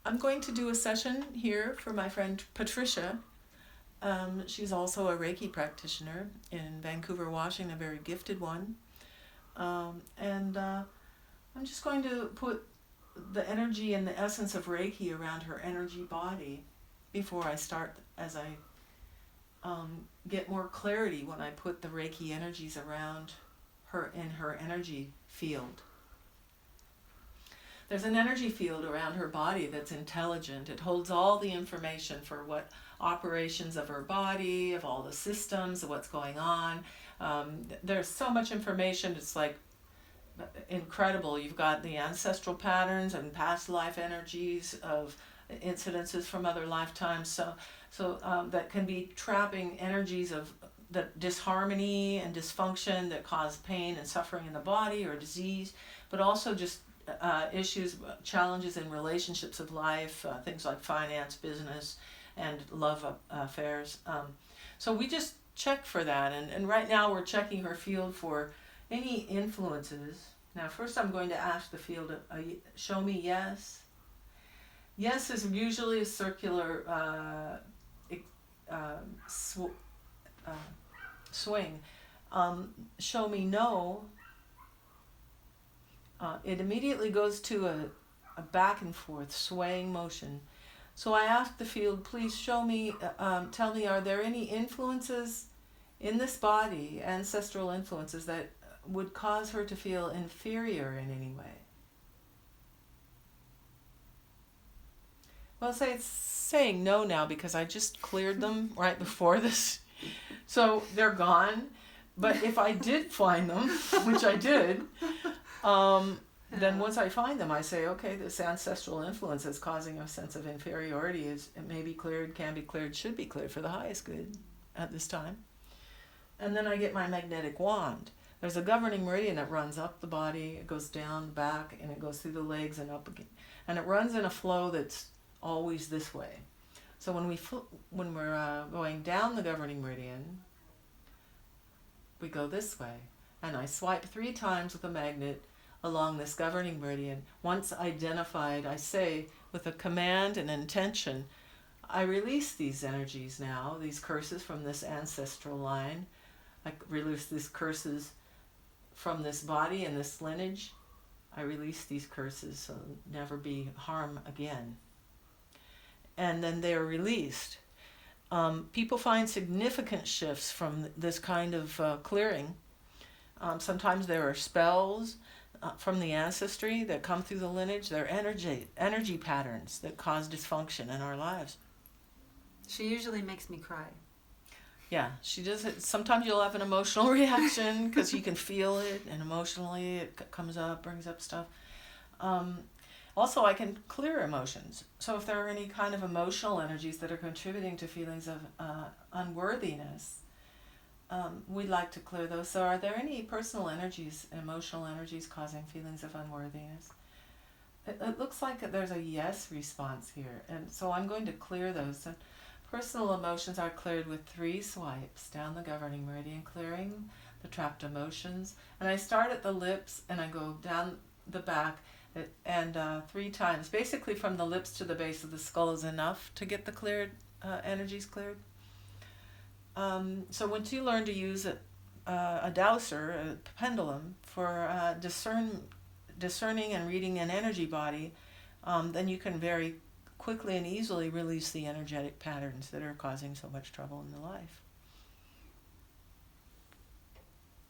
I'm going to do a session here for my friend Patricia. She's also a Reiki practitioner in Vancouver, Washington, a very gifted one. And I'm just going to put the energy and the essence of Reiki around her energy body before I start, as I get more clarity when I put the Reiki energies around her in her energy field. There's an energy field around her body that's intelligent. It holds all the information for what operations of her body, of all the systems, of what's going on. There's so much information, it's like incredible. You've got the ancestral patterns and past life energies of incidences from other lifetimes. So that can be trapping energies of the disharmony and dysfunction that cause pain and suffering in the body or disease, but also just issues, challenges in relationships of life, things like finance, business, and love affairs. So we just check for that. And right now we're checking her field for any influences. Now first I'm going to ask the field, show me yes. Yes is usually a circular swing. Show me no. It immediately goes to a back and forth swaying motion. So I ask the field, please show me, tell me, are there any influences in this body, ancestral influences, that would cause her to feel inferior in any way? Well, it's saying no now because I just cleared them right before this. So they're gone. But if I did find them, which I did, then once I find them, I say, okay, this ancestral influence is causing a sense of inferiority. It may be cleared, can be cleared, should be cleared for the highest good at this time. And then I get my magnetic wand. There's a governing meridian that runs up the body, it goes down the back, and it goes through the legs and up again. And it runs in a flow that's always this way. So when we're going down the governing meridian, we go this way. And I swipe 3 times with a magnet along this governing meridian. Once identified, I say with a command and intention, I release these energies now, these curses from this ancestral line. I release these curses from this body and this lineage. I release these curses so never be harm again. And then they are released. People find significant shifts from this kind of clearing. Sometimes there are spells from the ancestry that come through the lineage. They're energy patterns that cause dysfunction in our lives. She usually makes me cry. Yeah, she does it. Sometimes you'll have an emotional reaction because you can feel it, and emotionally it comes up, brings up stuff. Also, I can clear emotions. So if there are any kind of emotional energies that are contributing to feelings of unworthiness, we'd like to clear those. So are there any personal energies, emotional energies causing feelings of unworthiness? It looks like there's a yes response here. And so I'm going to clear those. So personal emotions are cleared with 3 swipes down the governing meridian, clearing the trapped emotions. And I start at the lips and I go down the back, and 3 times. Basically from the lips to the base of the skull is enough to get the cleared energies cleared. So once you learn to use a dowser, a pendulum, for discerning and reading an energy body, then you can very quickly and easily release the energetic patterns that are causing so much trouble in the life.